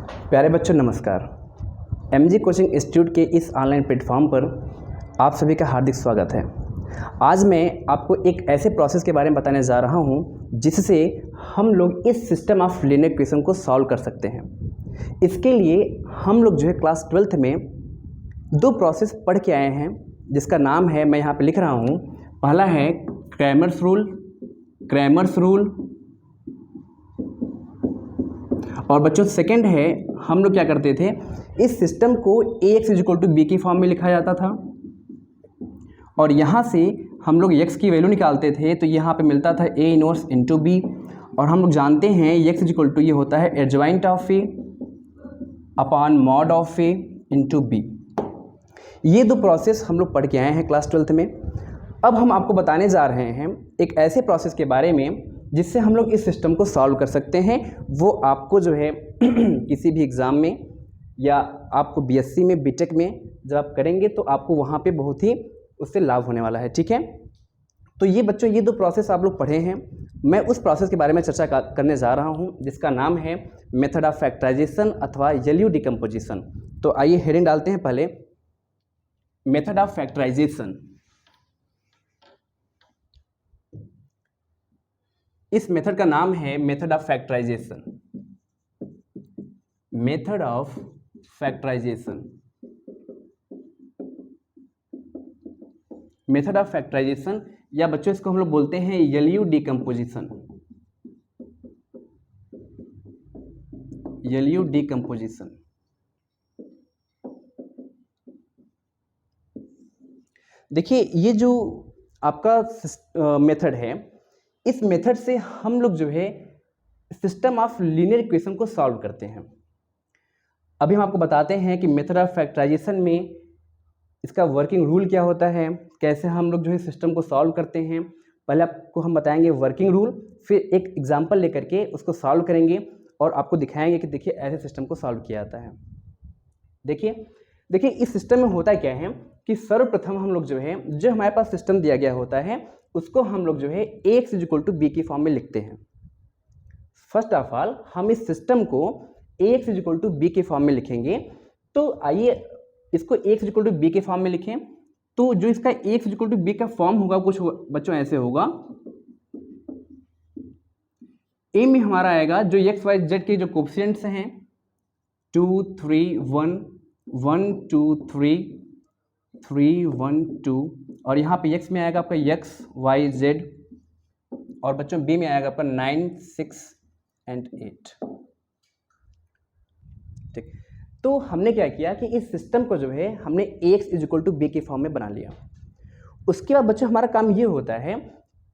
प्यारे बच्चों नमस्कार। एमजी कोचिंग इंस्टीट्यूट के इस ऑनलाइन प्लेटफॉर्म पर आप सभी का हार्दिक स्वागत है। आज मैं आपको एक ऐसे प्रोसेस के बारे में बताने जा रहा हूं जिससे हम लोग इस सिस्टम ऑफ लीनियर इक्वेशन को सॉल्व कर सकते हैं। इसके लिए हम लोग जो है क्लास 12th में दो प्रोसेस पढ़ के आए हैं जिसका नाम है, मैं यहाँ पे लिख रहा हूँ, पहला है क्रैमर्स रूल और बच्चों सेकंड है, हम लोग क्या करते थे, इस सिस्टम को Ax = b के फॉर्म में लिखा जाता था और यहाँ से हम लोग x की वैल्यू निकालते थे तो यहाँ पे मिलता था A इनवर्स इंटू बी। और हम लोग जानते हैं x = ये होता है adjoint of A upon mod of A into B. ये दो प्रोसेस हम लोग पढ़ के आए हैं क्लास 12th में। अब हम आपको बताने जा रहे हैं एक ऐसे प्रोसेस के बारे में जिससे हम लोग इस सिस्टम को सॉल्व कर सकते हैं। वो आपको जो है किसी भी एग्ज़ाम में या आपको बीएससी में, बीटेक में जब आप करेंगे तो आपको वहाँ पे बहुत ही उससे लाभ होने वाला है। ठीक है, तो ये बच्चों ये दो प्रोसेस आप लोग पढ़े हैं। मैं उस प्रोसेस के बारे में चर्चा करने जा रहा हूँ जिसका नाम है मेथड ऑफ फैक्टराइजेशन अथवा एलयू डिकम्पोजिशन। तो आइए हेडिंग डालते हैं पहले, मेथड ऑफ फैक्टराइजेशन। इस मेथड का नाम है method of factorization. Method of factorization, method of factorization या बच्चों इसको हम लोग बोलते हैं एलयू डिकम्पोजिशन। LU decomposition. देखिए ये जो आपका मेथड है, इस मेथड से हम लोग जो है सिस्टम ऑफ लीनियर इक्वेशन को सॉल्व करते हैं। अभी हम आपको बताते हैं कि मेथड ऑफ फैक्टराइजेशन में इसका वर्किंग रूल क्या होता है, कैसे हम लोग जो है सिस्टम को सॉल्व करते हैं। पहले आपको हम बताएंगे वर्किंग रूल, फिर एक एग्जांपल लेकर के उसको सॉल्व करेंगे और आपको दिखाएंगे कि देखिए ऐसे सिस्टम को सॉल्व किया जाता है। देखिए इस सिस्टम में होता क्या है कि सर्वप्रथम हम लोग जो है, जो हमारे पास सिस्टम दिया गया होता है उसको हम लोग जो है Ax = b की फॉर्म में लिखते हैं। फर्स्ट ऑफ ऑल हम इस सिस्टम को Ax = b के फॉर्म में लिखेंगे। तो आइए इसको Ax = b के फॉर्म में लिखें। तो जो इसका Ax = b का फॉर्म होगा कुछ बच्चों ऐसे होगा। A में हमारा आएगा जो x y z के जो कोफिशिएंट्स हैं 2 3 1 1 2 3 3 1 2 और यहाँ पे x में आएगा आपका x y z और बच्चों b में आएगा आपका 9 6 एंड 8। ठीक, तो हमने क्या किया कि इस सिस्टम को जो है हमने Ax = b के फॉर्म में बना लिया। उसके बाद बच्चों हमारा काम ये होता है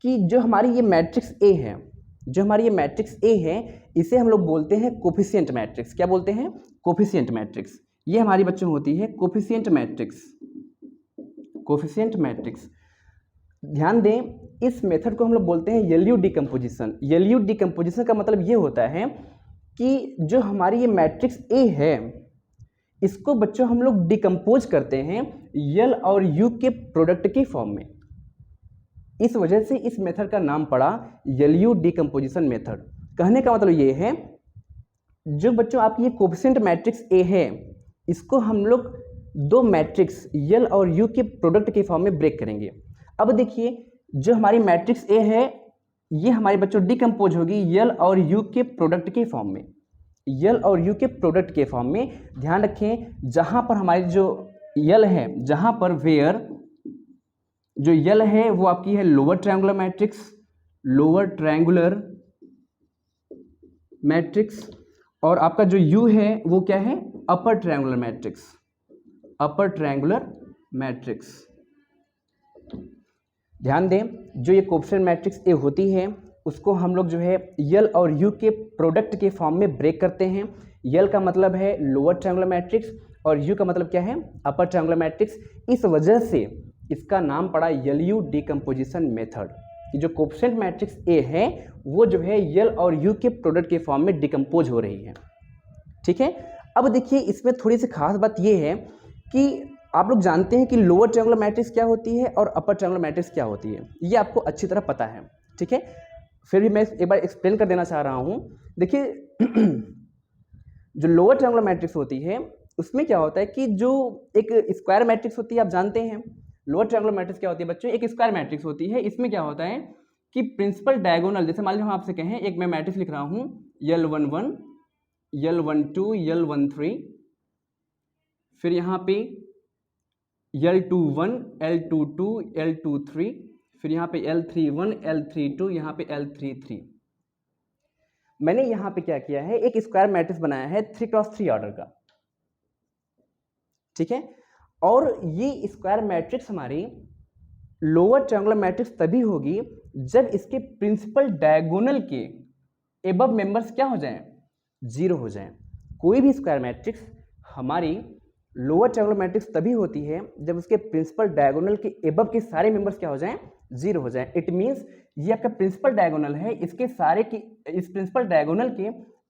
कि जो हमारी ये मैट्रिक्स A है, जो हमारी ये मैट्रिक्स A है, इसे हम लोग बोलते हैं कोफिशिएंट मैट्रिक्स। क्या बोलते हैं? Coefficient matrix. ये हमारी बच्चों होती है कोफिशिएंट मैट्रिक्स। कोफिशिएंट मैट्रिक्स, ध्यान दें इस मेथड को हम लोग बोलते हैं एलयू डिकम्पोजिशन। एलयू डिकम्पोजिशन का मतलब ये होता है कि जो हमारी ये मैट्रिक्स A है इसको बच्चों हम लोग डिकम्पोज करते हैं यल और यू के प्रोडक्ट के फॉर्म में। इस वजह से इस मेथड का नाम पड़ा एलयू डिकम्पोजिशन मेथड। कहने का मतलब ये है जो बच्चों आपकी ये कोफिशिएंट मैट्रिक्स A है इसको हम लोग दो मैट्रिक्स यल और यू के प्रोडक्ट के फॉर्म में ब्रेक करेंगे। अब देखिए जो हमारी मैट्रिक्स A है ये हमारे बच्चों डिकम्पोज होगी यल और यू के प्रोडक्ट के फॉर्म में। यल और यू के प्रोडक्ट के फॉर्म में ध्यान रखें, जहां पर हमारी जो यल है, जहां पर वेयर जो यल है वो आपकी है lower triangular matrix, lower triangular matrix, और आपका जो यू है वो क्या है? अपर ट्रायंगुलर मैट्रिक्स, अपर ट्रायंगुलर मैट्रिक्स। ध्यान दें जो ये कोफिशिएंट मैट्रिक्स A होती है उसको हम लोग जो है यल और यू के प्रोडक्ट के फॉर्म में ब्रेक करते हैं। यल का मतलब है लोअर ट्रायंगुलर मैट्रिक्स और यू का मतलब क्या है? अपर ट्रायंगुलर मैट्रिक्स। इस वजह से इसका नाम पड़ा एलयू डिकम्पोजिशन मेथड कि जो कोफिशिएंट मैट्रिक्स A है वो जो है यल और यू के प्रोडक्ट के फॉर्म में डिकम्पोज हो रही है। ठीक है, अब देखिए इसमें थोड़ी सी खास बात ये है कि आप लोग जानते हैं कि लोअर ट्रायंगुलर मैट्रिक्स क्या होती है और अपर ट्रायंगुलर मैट्रिक्स क्या होती है, ये आपको अच्छी तरह पता है। ठीक है, फिर भी मैं एक बार एक्सप्लेन कर देना चाह रहा हूँ। देखिए जो लोअर ट्रायंगुलर मैट्रिक्स होती है उसमें क्या होता है कि जो एक स्क्वायर मैट्रिक्स होती है, आप जानते हैं लोअर ट्रायंगुलर मैट्रिक्स क्या होती है बच्चों, एक स्क्वायर मैट्रिक्स होती है। इसमें क्या होता है कि प्रिंसिपल डायगोनल, जैसे मान लीजिए हम आपसे कहें एक मैं मैट्रिक्स लिख रहा हूं L11, L12, L13, फिर यहाँ पे L21, L22, L23, फिर यहाँ पे L31, L32, यहाँ पे L33। मैंने यहाँ पे क्या किया है, एक स्क्वायर मैट्रिक्स बनाया है 3x3 ऑर्डर का, ठीक है। और ये स्क्वायर मैट्रिक्स हमारी लोअर ट्रायंगुलर मैट्रिक्स तभी होगी जब इसके प्रिंसिपल डायगोनल के एबव मेंबर्स क्या हो जाएं, जीरो हो जाएं। कोई भी स्क्वायर मैट्रिक्स हमारी लोअर ट्रायंगुलर मैट्रिक्स तभी होती है जब उसके प्रिंसिपल डायगोनल के एबव के सारे मेंबर्स क्या हो जाएं, जीरो हो जाएं। इट मींस ये आपका प्रिंसिपल डायगोनल है, इसके सारे की इस प्रिंसिपल डायगोनल के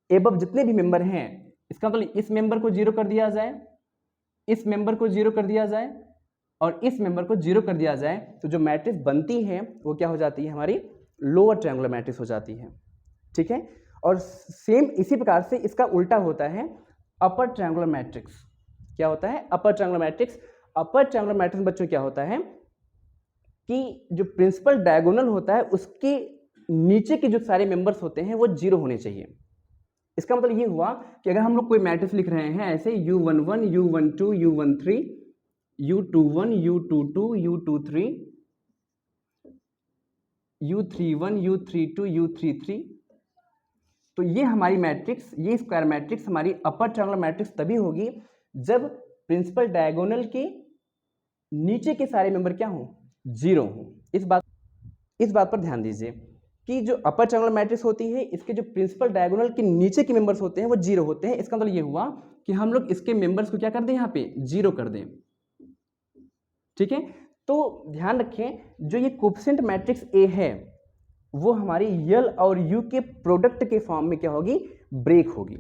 एबव जितने भी मेंबर हैं, इसका मतलब इस मेंबर को जीरो कर दिया जाए, इस मेंबर को जीरो कर दिया जाए और इस मेंबर को जीरो कर दिया जाए, तो जो मैट्रिक्स बनती है वो क्या हो जाती है, हमारी लोअर ट्रायंगुलर मैट्रिक्स हो जाती है, ठीक है। और सेम इसी प्रकार से इसका उल्टा होता है अपर ट्रायंगुलर मैट्रिक्स। क्या होता है अपर ट्रायंगुलर मैट्रिक्स? अपर ट्रायंगुलर मैट्रिक्स बच्चों क्या होता है कि जो प्रिंसिपल डायगोनल होता है उसके नीचे के जो सारे मेंबर्स होते हैं वो जीरो होने चाहिए। इसका मतलब ये हुआ कि अगर हम लोग कोई मैट्रिक्स लिख रहे हैं ऐसे U11, U12, U13, U21, U22, U23, U31, U32, U33, तो ये हमारी मैट्रिक्स, ये स्क्वायर मैट्रिक्स हमारी अपर ट्रायंगुलर मैट्रिक्स तभी होगी जब प्रिंसिपल डायगोनल के नीचे के सारे मेंबर क्या हों, जीरो हों। इस बात पर ध्यान दीजिए कि जो अपर ट्रायंगुलर मैट्रिक्स होती है इसके जो प्रिंसिपल डायगोनल के नीचे के मेंबर्स होते हैं वो जीरो होते हैं। इसका मतलब ये हुआ कि हम लोग इसके मेंबर्स को क्या कर दें, यहाँ पे जीरो कर दें, ठीक है। तो ध्यान रखें जो ये कोफिशिएंट मैट्रिक्स ए है वो हमारी यल और यू के प्रोडक्ट के फॉर्म में क्या होगी, ब्रेक होगी।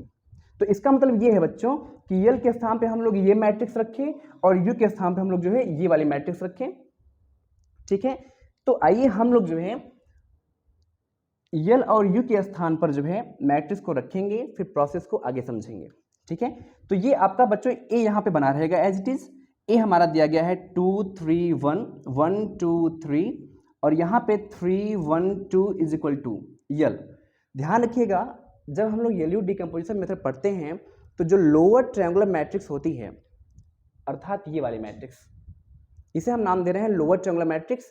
तो इसका मतलब ये है बच्चों कि यल के स्थान पे हम लोग ये मैट्रिक्स रखें और यू के स्थान पे हम लोग जो है ये वाली मैट्रिक्स रखें, ठीक है। तो आइए हम लोग जो है यल और यू के स्थान पर जो है मैट्रिक्स को रखेंगे, फिर प्रोसेस को आगे समझेंगे, ठीक है। तो ये आपका बच्चों ए यहाँ पे बना रहेगा एज इट इज। ए हमारा दिया गया है 2 3 1 1 2 3 और यहाँ पे 3 1 2 इज इक्वल टू यल। ध्यान रखिएगा जब हम लोग एलयू डिकम्पोजिशन मेथड पढ़ते हैं तो जो लोअर ट्रायंगुलर मैट्रिक्स होती है अर्थात ये वाली मैट्रिक्स, इसे हम नाम दे रहे हैं लोअर ट्रायंगुलर मैट्रिक्स।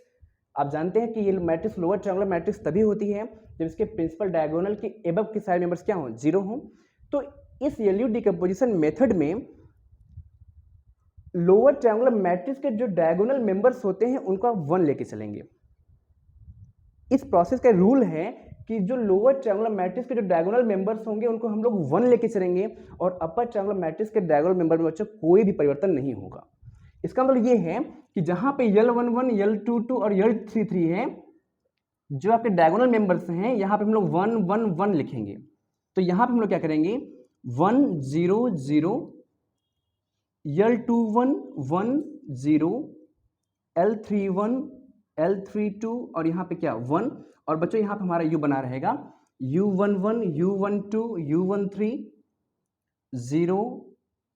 आप जानते हैं कि ये मैट्रिक्स लोअर ट्रायंगुलर मैट्रिक्स तभी होती है जब इसके प्रिंसिपल डायगोनल के एबव के सारे मेंबर्स क्या हों, जीरो हों। तो इस एलयू डिकम्पोजिशन मेथड में लोअर ट्रायंगुलर मैट्रिक्स के जो डायगोनल मेंबर्स होते हैं उनको आप 1 लेके चलेंगे। इस प्रोसेस का रूल है कि जो लोअर ट्रायंगुलर मैट्रिक्स के जो डायगोनल मेंबर्स होंगे उनको हम लोग 1 लेके चलेंगे और अपर ट्रायंगुलर मैट्रिक्स के डायगोनल मेंबर में बच्चों कोई भी परिवर्तन नहीं होगा। इसका मतलब ये है कि जहां पे L11, L22 और L33 है, जो आपके डायगोनल मेंबर्स हैं यहाँ पे हम लोग 1 1 1 लिखेंगे। तो यहाँ पे हम लोग क्या करेंगे 1 0 0, L21 1 0, L31, L32 और यहाँ पे क्या 1। और बच्चों यहाँ पे हमारा U बना रहेगा U11, U12, U13, 0,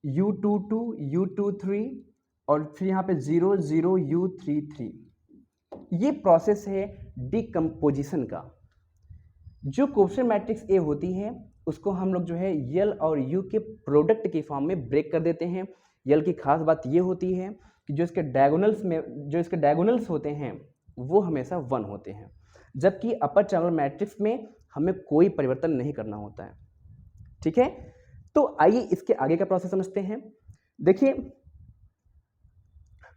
U22, U23 और फिर यहाँ पे 0 0 U33। ये प्रोसेस है डिकम्पोजिशन का। जो कोफिशिएंट मैट्रिक्स ए होती है उसको हम लोग जो है यल और यू के प्रोडक्ट के फॉर्म में ब्रेक कर देते हैं। यल की खास बात ये होती है कि जो इसके डायगोनल्स होते हैं वो हमेशा 1 होते हैं, जबकि अपर ट्रायंगुलर मैट्रिक्स में हमें कोई परिवर्तन नहीं करना होता है, ठीक है। तो आइए इसके आगे का प्रोसेस समझते हैं। देखिए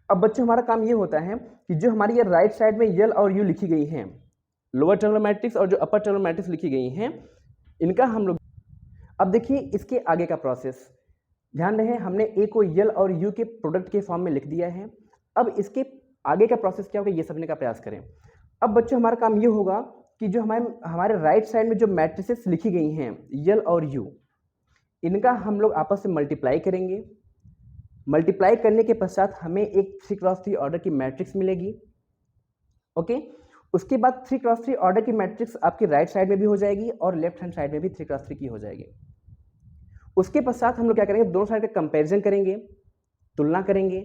अब बच्चों हमारा काम ये होता है कि जो हमारी ये राइट साइड में यल और यू लिखी गई हैं, लोअर ट्रायंगुलर मैट्रिक्स और जो अपर ट्रायंगुलर मैट्रिक्स लिखी गई हैं, इनका हम लोग अब देखिए इसके आगे का प्रोसेस। ध्यान रहे हमने ए को यल और यू के प्रोडक्ट के फॉर्म में लिख दिया है। अब इसके आगे का प्रोसेस क्या होगा ये समझने का प्रयास करें। अब बच्चों हमारा काम ये होगा कि जो हमारे राइट साइड में जो मैट्रिसेस लिखी गई हैं यल और यू, इनका हम लोग आपस में मल्टीप्लाई करेंगे। मल्टीप्लाई करने के पश्चात हमें एक 3x3 ऑर्डर की मैट्रिक्स मिलेगी, ओके। उसके बाद 3x3 ऑर्डर की मैट्रिक्स आपकी राइट साइड में भी हो जाएगी और लेफ्ट हैंड साइड में भी 3x3 की हो जाएगी। उसके पश्चात हम लोग क्या करेंगे, दोनों साइड का कंपैरिजन करेंगे, तुलना करेंगे।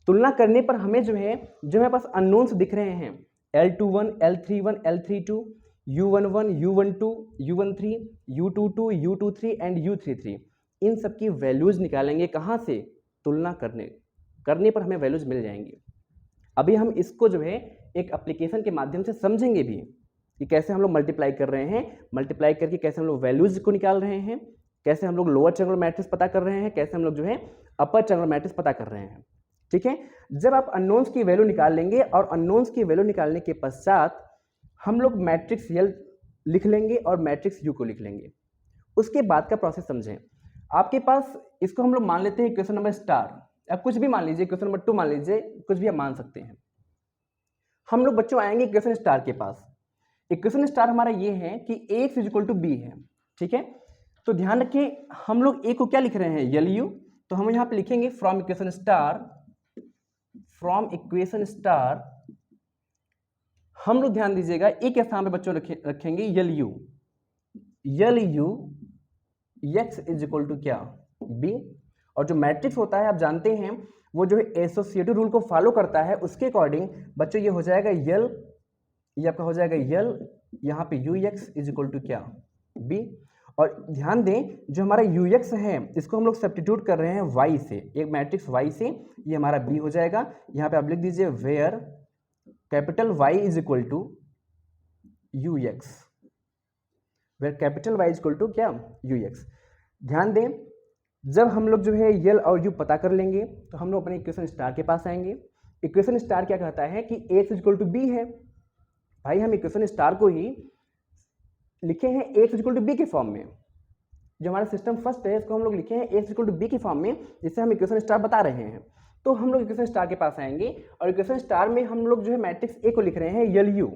तुलना करने पर हमें जो हमारे पास अननोन्स दिख रहे हैं, L21, L31, L32, U11, U12, U13, U22, U23 and U33, इन सब की वैल्यूज निकालेंगे। कहाँ से? तुलना करने पर हमें वैल्यूज मिल जाएंगी। अभी हम इसको एक एप्लीकेशन के माध्यम से समझेंगे भी कि कैसे हम लोग मल्टीप्लाई कर रहे हैं, मल्टीप्लाई करके कैसे हम लोग वैल्यूज को निकाल रहे हैं, कैसे हम लोग लोअर ट्रायंगुलर मैट्रिक्स पता कर रहे हैं, कैसे हम लोग अपर ट्रायंगुलर मैट्रिक्स पता कर रहे हैं। ठीक है, जब आप अननोन्स की वैल्यू निकाल लेंगे और अननोन्स की वैल्यू निकालने के पश्चात हम लोग मैट्रिक्स यल लिख लेंगे और मैट्रिक्स यू को लिख लेंगे। उसके बाद का प्रोसेस समझें। आपके पास इसको हम लोग मान लेते हैं इक्वेशन नंबर स्टार, आप कुछ भी मान लीजिए, इक्वेशन नंबर 2 मान लीजिए, कुछ भी आप मान सकते हैं। हम लोग बच्चों आएंगे इक्वेशन स्टार के पास। इक्वेशन स्टार हमारा ये है कि ax इक्वल टू बी है। ठीक है, तो ध्यान रखें हम लोग ए को क्या लिख रहे हैं, यल यू, तो हम यहाँ पे लिखेंगे फ्रॉम इक्वेशन स्टार हम लोग ध्यान दीजिएगा ए के स्थान पे बच्चों रखेंगे L U X is equal to क्या, बी। और जो मैट्रिक्स होता है आप जानते हैं वो एसोसिएटिव रूल को फॉलो करता है, उसके अकॉर्डिंग बच्चों ये हो जाएगा यल, ये आपका हो जाएगा यल, यहाँ पे U X is equal to क्या, बी। और ध्यान दें जो हमारा यू एक्स है इसको हम लोग सब्स्टिट्यूट कर रहे हैं वाई से, एक मैट्रिक्स वाई से, ये हमारा बी हो जाएगा। यहाँ पे आप लिख दीजिए where capital Y is equal to U X, where capital Y is equal to क्या, यू एक्स। ध्यान दें जब हम लोग यल और यू पता कर लेंगे तो हम लोग अपने इक्वेशन स्टार के पास आएंगे। इक्वेशन स्टार क्या कहता है कि X is equal to B है। भाई हम इक्वेशन स्टार को ही लिखे हैं X is equal to B के फॉर्म में, जो हमारा सिस्टम फर्स्ट है इसको हम लोग लिखे हैं एक्स इक्वल टू बी की फॉर्म में, जिससे हम इक्वेशन स्टार बता रहे हैं। तो हम लोग इक्वेशन स्टार के पास आएंगे और इक्वेशन स्टार में हम लोग मैट्रिक्स ए को लिख रहे हैं यल यू,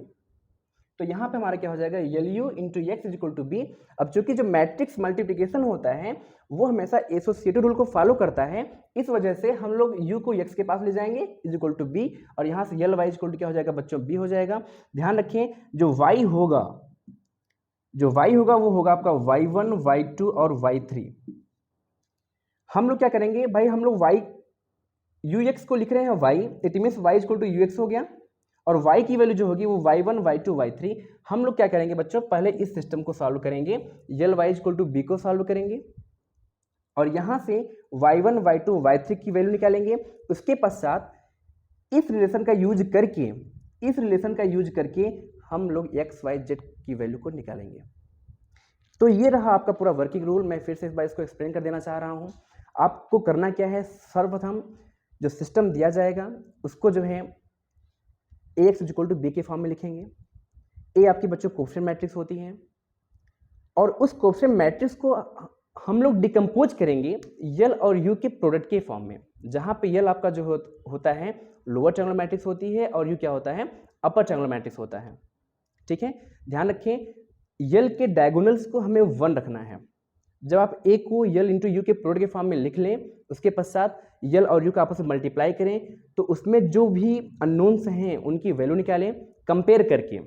तो यहाँ पे हमारा क्या हो जाएगा L U into X is equal to B. अब चूंकि जो मैट्रिक्स मल्टीप्लिकेशन होता है वो हमेशा एसोसिएटिव रूल को फॉलो करता है, इस वजह से हम लोग यू को एक्स के पास ले जाएंगे इज इक्वल टू बी, और यहाँ से यल वाई इज इक्वल टू क्या हो जाएगा बच्चों, बी हो जाएगा। ध्यान रखें जो वाई होगा वो होगा आपका y1, y2 और y3। हम लोग क्या करेंगे भाई, हम लोग y ux को लिख रहे हैं y, it means y is equal to ux हो गया, और y की वैल्यू जो होगी वो y1, y2, y3। हम लोग क्या करेंगे बच्चों, पहले इस सिस्टम को सॉल्व करेंगे, L y is equal to B को सॉल्व करेंगे और यहाँ से y1, y2, y3 की वैल्यू निकालेंगे। उसके पश्चात इस रिलेशन का यूज करके हम लोग एक्स वाई जेड की वैल्यू को निकालेंगे। तो ये रहा आपका पूरा वर्किंग रूल। मैं फिर से इस बार इसको एक्सप्लेन कर देना चाह रहा हूँ। आपको करना क्या है, सर्वप्रथम जो सिस्टम दिया जाएगा उसको ए एक्स इक्वल टू बी के फॉर्म में लिखेंगे। ए आपकी बच्चों कोएफिशिएंट मैट्रिक्स होती है और उस कोएफिशिएंट मैट्रिक्स को हम लोग डिकम्पोज करेंगे यल और यू के प्रोडक्ट के फॉर्म में, जहाँ पे यल आपका होता है लोअर ट्रायंगुलर मैट्रिक्स होती है और यू क्या होता है, अपर ट्रायंगुलर मैट्रिक्स होता है। ठीक है, ध्यान रखें यल के डायगोनल्स को हमें 1 रखना है। जब आप ए को यल इंटू यू के प्रोडक्ट के फॉर्म में लिख लें, उसके पश्चात यल और यू का आपस में मल्टीप्लाई करें, तो उसमें जो भी अननोन्स हैं उनकी वैल्यू निकालें कंपेयर करके।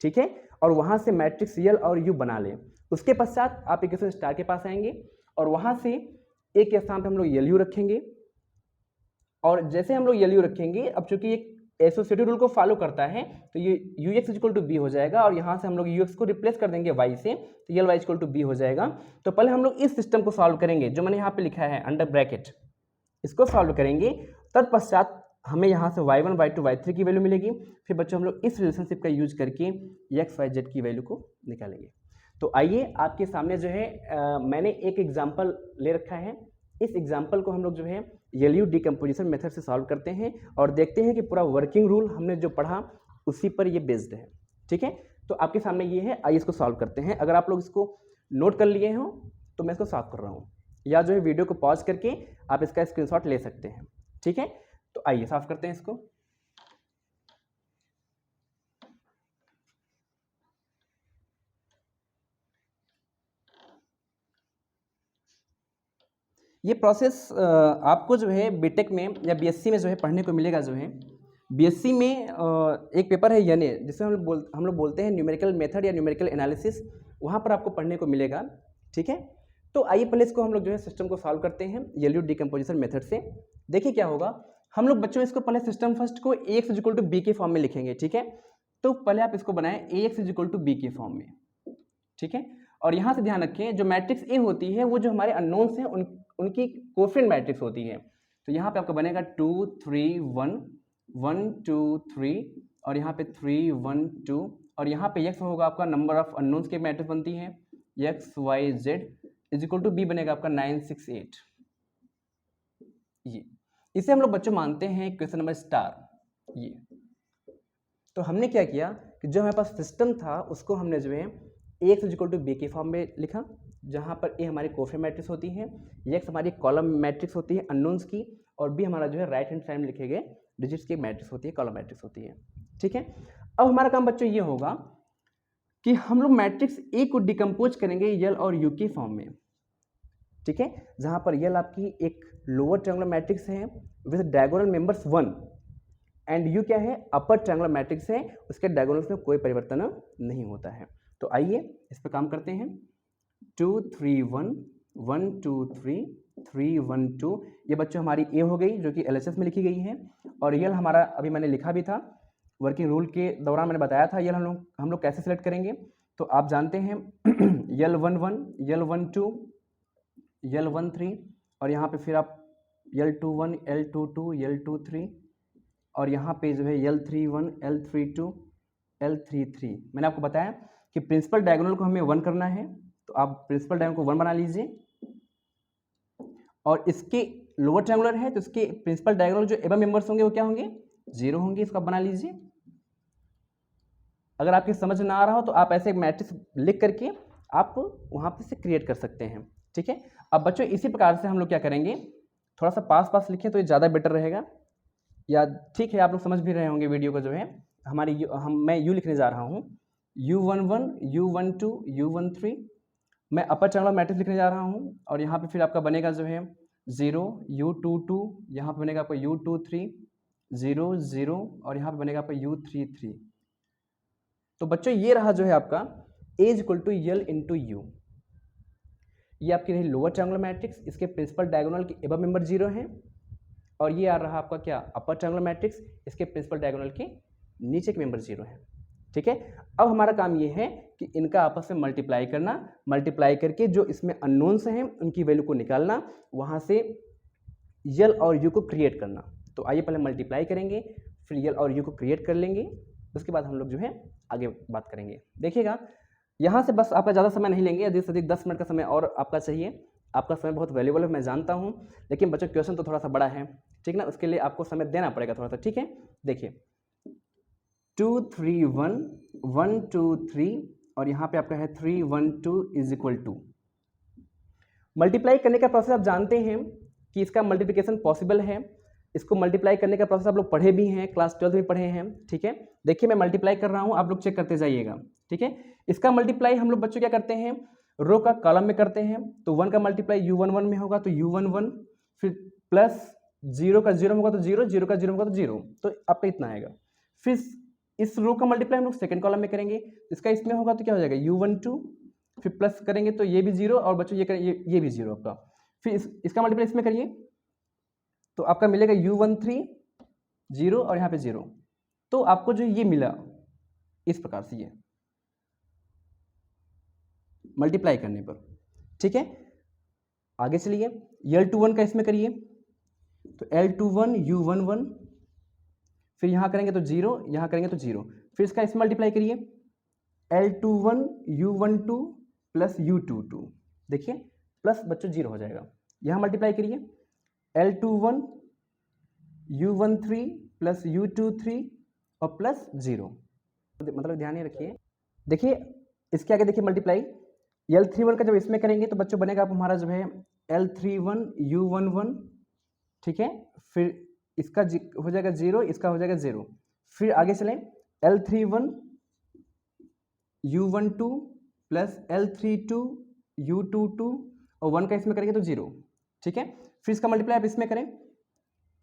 ठीक है, और वहाँ से मैट्रिक्स यल और यू बना लें। उसके पश्चात आप इक्वेशन स्टार के पास आएंगे और वहाँ से ए के स्थान पर हम लोग यल यू रखेंगे, और जैसे हम लोग यल यू रखेंगे, अब चूंकि एक एसोसिएटिव रूल को फॉलो करता है तो ये U X equal to B हो जाएगा, और यहाँ से हम लोग यू एक्स को रिप्लेस कर देंगे वाई से, तो यल वाई इक्वल टू बी हो जाएगा। तो पहले हम लोग इस सिस्टम को सॉल्व करेंगे जो मैंने यहाँ पे लिखा है अंडर ब्रैकेट, इसको सॉल्व करेंगे। तत्पश्चात हमें यहाँ से y1, y2, y3 की वैल्यू मिलेगी। फिर बच्चों हम लोग इस रिलेशनशिप का यूज करके एक्स वाई जेड की वैल्यू को निकालेंगे। तो आइए आपके सामने मैंने एक एग्जाम्पल ले रखा है। इस एग्जाम्पल को हम लोग यल यू डिकम्पोजिशन मेथड से सॉल्व करते हैं और देखते हैं कि पूरा वर्किंग रूल हमने जो पढ़ा उसी पर ये बेस्ड है। ठीक है, तो आपके सामने ये है, आइए इसको सॉल्व करते हैं। अगर आप लोग इसको नोट कर लिए हो तो मैं इसको सॉल्व कर रहा हूँ, या वीडियो को पॉज करके आप इसका स्क्रीनशॉट ले सकते हैं। ठीक है, तो आइए सॉल्व करते हैं इसको। ये प्रोसेस आपको बीटेक में या बीएससी में पढ़ने को मिलेगा। बीएससी में एक पेपर है यने, जिसे हम लोग बोलते हैं न्यूमेरिकल मेथड या न्यूमेरिकल एनालिसिस, वहाँ पर आपको पढ़ने को मिलेगा। ठीक है, तो आइए पहले इसको हम लोग जो है सिस्टम को सॉल्व करते हैं एलयू डिकम्पोजिशन मेथड से। देखिए क्या होगा, हम लोग बच्चों इसको पहले सिस्टम फर्स्ट को ax is equal to B के फॉर्म में लिखेंगे, ठीक है। तो पहले आप इसको बनाएं ax is equal to B के फॉर्म में, ठीक है। और यहाँ से ध्यान रखें जो मैट्रिक्स ए होती है वो जो हमारे अननोन्स हैं उनकी कोफिशिएंट मैट्रिक्स होती है। तो यहाँ पे आपका बनेगा 2 3 1 1 2 3 और यहाँ पे 3 1 2 और यहाँ पे x होगा आपका नंबर ऑफ अननोन्स की मैट्रिक्स बनती है x y z is equal to b बनेगा आपका 9 6 8। ये इसे हम लोग बच्चों मानते हैं क्वेश्चन नंबर स्टार। ये तो हमने क्या किया कि जो हमारे पास सिस्टम था उसको हमने जो है x is equal to B के फॉर्म में लिखा, जहाँ पर ए हमारी कोफिशिएंट मैट्रिक्स होती है, एक्स हमारी कॉलम मैट्रिक्स होती है अननोन्स की, और बी हमारा जो है राइट हैंड साइड में लिखे गए डिजिट्स की मैट्रिक्स होती है, कॉलम मैट्रिक्स होती है, ठीक है। अब हमारा काम बच्चों ये होगा कि हम लोग मैट्रिक्स ए को डिकम्पोज करेंगे यल और यू के फॉर्म में, ठीक है। जहाँ पर यल आपकी एक लोअर ट्रायंगुलर मैट्रिक्स है with diagonal members 1 and you क्या है अपर ट्रायंगुलर मैट्रिक्स है, उसके डायगोनल्स में कोई परिवर्तन नहीं होता है। तो आइए इस पर काम करते हैं। 2 3 1 1 2 3 3 1 2 ये बच्चों हमारी ए हो गई जो कि एलएचएस में लिखी गई है, और यल हमारा अभी मैंने लिखा भी था वर्किंग रूल के दौरान, मैंने बताया था यल हम लोग कैसे सिलेक्ट करेंगे। तो आप जानते हैं यल 1 1 यल 1 2 यल 1 3 और यहाँ पे फिर आप यल 2 1 यल 2 2 यल 2 3 और यहाँ पे जो है यल 3 1 यल 3 2 यल 3 3। मैंने आपको बताया कि प्रिंसिपल डायगोनल को हमें 1 करना है, तो आप प्रिंसिपल डायगोनल को 1 बना लीजिए, और इसके लोअर ट्रायंगुलर है तो इसके प्रिंसिपल डायगोनल जो एबव मेंबर्स होंगे वो क्या होंगे 0 होंगे, इसको आप बना लीजिए। अगर आपकी समझ ना आ रहा हो तो आप ऐसे एक मैट्रिक्स लिख करके आप वहाँ पे से क्रिएट कर सकते हैं, ठीक है। अब बच्चों इसी प्रकार से हम लोग क्या करेंगे, थोड़ा सा पास पास लिखें तो ये ज़्यादा बेटर रहेगा, या ठीक है आप लोग समझ भी रहे होंगे वीडियो को जो है हमारी मैं यू लिखने जा रहा हूँ u11 u12 u13, मैं अपर ट्रायंगुलर मैट्रिक्स लिखने जा रहा हूँ, और यहाँ पे फिर आपका बनेगा जो है 0 u22, यहाँ पे बनेगा आपका u23 0 0 और यहाँ पे बनेगा आपका u33। तो बच्चों ये रहा जो है आपका a is equal to L into U, ये आपकी रही लोअर ट्रायंगुलर मैट्रिक्स, इसके प्रिंसिपल डायगोनल के एबव मेंबर 0 हैं, और ये आ रहा आपका क्या अपर ट्रायंगुलर मैट्रिक्स, इसके प्रिंसिपल डायगोनल के नीचे के मेंबर 0 है, ठीक है। अब हमारा काम ये है कि इनका आपस में मल्टीप्लाई करना, मल्टीप्लाई करके जो इसमें अननोन्स हैं उनकी वैल्यू को निकालना, वहाँ से यल और यू को क्रिएट करना। तो आइए पहले मल्टीप्लाई करेंगे, फिर यल और यू को क्रिएट कर लेंगे, उसके बाद हम लोग जो है आगे बात करेंगे। देखिएगा यहाँ से बस आपका ज़्यादा समय नहीं लेंगे, अधिक से अधिक 10 मिनट का समय और आपका चाहिए, आपका समय बहुत वैल्यूबल है मैं जानता हूँ, लेकिन बच्चों क्वेश्चन तो थोड़ा सा बड़ा है, ठीक ना, उसके लिए आपको समय देना पड़ेगा थोड़ा सा, ठीक है। देखिए 2 3 1 1 2 3 और यहाँ पे आपका है 3 1 2 इज इक्वल टू, मल्टीप्लाई करने का प्रोसेस आप जानते हैं कि इसका मल्टीप्लिकेशन पॉसिबल है, इसको मल्टीप्लाई करने का प्रोसेस आप लोग पढ़े भी हैं, क्लास 12 में पढ़े हैं, ठीक है। देखिए मैं मल्टीप्लाई कर रहा हूँ, आप लोग चेक करते जाइएगा, ठीक है। इसका मल्टीप्लाई हम लोग बच्चों क्या करते हैं, रो का कॉलम में करते हैं, तो 1 का मल्टीप्लाई u11 में होगा तो u11, फिर प्लस 0 का 0 होगा तो 0, 0 का 0 होगा तो 0, तो आपका इतना आएगा। फिर इस रो का मल्टीप्लाई हम लोग सेकंड कॉलम में करेंगे, इसका इसमें होगा तो क्या हो जाएगा u12, फिर प्लस करेंगे तो ये भी 0 और बच्चों ये भी 0 आपका, फिर इसका मल्टीप्लाई इसमें करिए तो आपका मिलेगा u13 0 और यहाँ पे 0, तो आपको जो ये मिला इस प्रकार से ये मल्टीप्लाई करने पर, ठीक है। आगे चलिए L21 का इसमें करिए, तो L21 U11, फिर यहाँ करेंगे तो 0, यहाँ करेंगे तो 0, फिर इसका इसमें मल्टीप्लाई करिए L21 U12 प्लस U22, देखिए प्लस बच्चों 0 हो जाएगा, यहाँ मल्टीप्लाई करिए L21 U13 प्लस U23 और प्लस 0, मतलब ध्यान ही रखिए। देखिए इसके आगे देखिए मल्टीप्लाई L31 का जब इसमें करेंगे तो बच्चों बनेगा आप हमारा जो है L31 U11, ठीक है, फिर इसका हो जाएगा 0, इसका हो जाएगा 0, फिर आगे चलें L31 U12 plus L32 U22 और 1 का इसमें करेंगे तो 0, ठीक है। फिर इसका मल्टीप्लाई आप इसमें करें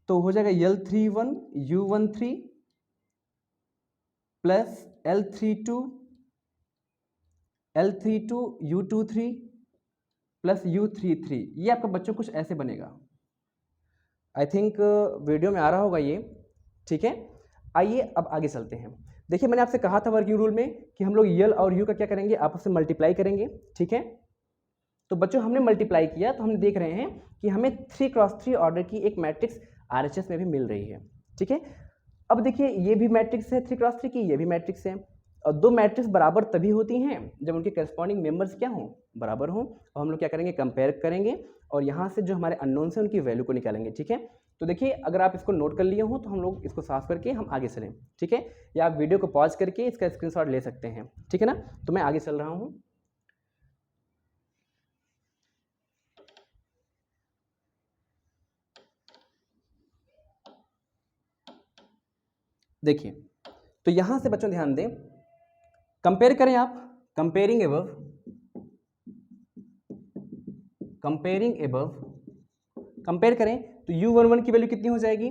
तो हो जाएगा L31 U13 plus L32 U23 plus U33, ये आपका बच्चों कुछ ऐसे बनेगा। आई थिंक वीडियो में आ रहा होगा ये, ठीक है। आइए अब आगे चलते हैं। देखिए मैंने आपसे कहा था वर्किंग रूल में कि हम लोग यल और यू का क्या करेंगे, आपस में मल्टीप्लाई करेंगे, ठीक है। तो बच्चों हमने मल्टीप्लाई किया तो हम देख रहे हैं कि हमें 3x3 ऑर्डर की एक मैट्रिक्स RHS में भी मिल रही है, ठीक है। अब देखिए ये भी मैट्रिक्स है 3x3 की, ये भी मैट्रिक्स है, और दो मैट्रिक्स बराबर तभी होती हैं जब उनके करस्पॉन्डिंग मेंबर्स क्या हों, बराबर हों। और हम लोग क्या करेंगे, कंपेयर करेंगे और यहाँ से जो हमारे अननोन्स हैं उनकी वैल्यू को निकालेंगे, ठीक है। तो देखिए अगर आप इसको नोट कर लिए हो तो हम लोग इसको साफ करके हम आगे चलें, ठीक है। या आप वीडियो को पॉज करके इसका स्क्रीनशॉट ले सकते हैं, ठीक है ना। तो मैं आगे चल रहा हूँ। देखिए तो यहाँ से बच्चों ध्यान दें, कंपेयर करें आप, comparing above, comparing above, compare करें तो U11 की वैल्यू कितनी हो जाएगी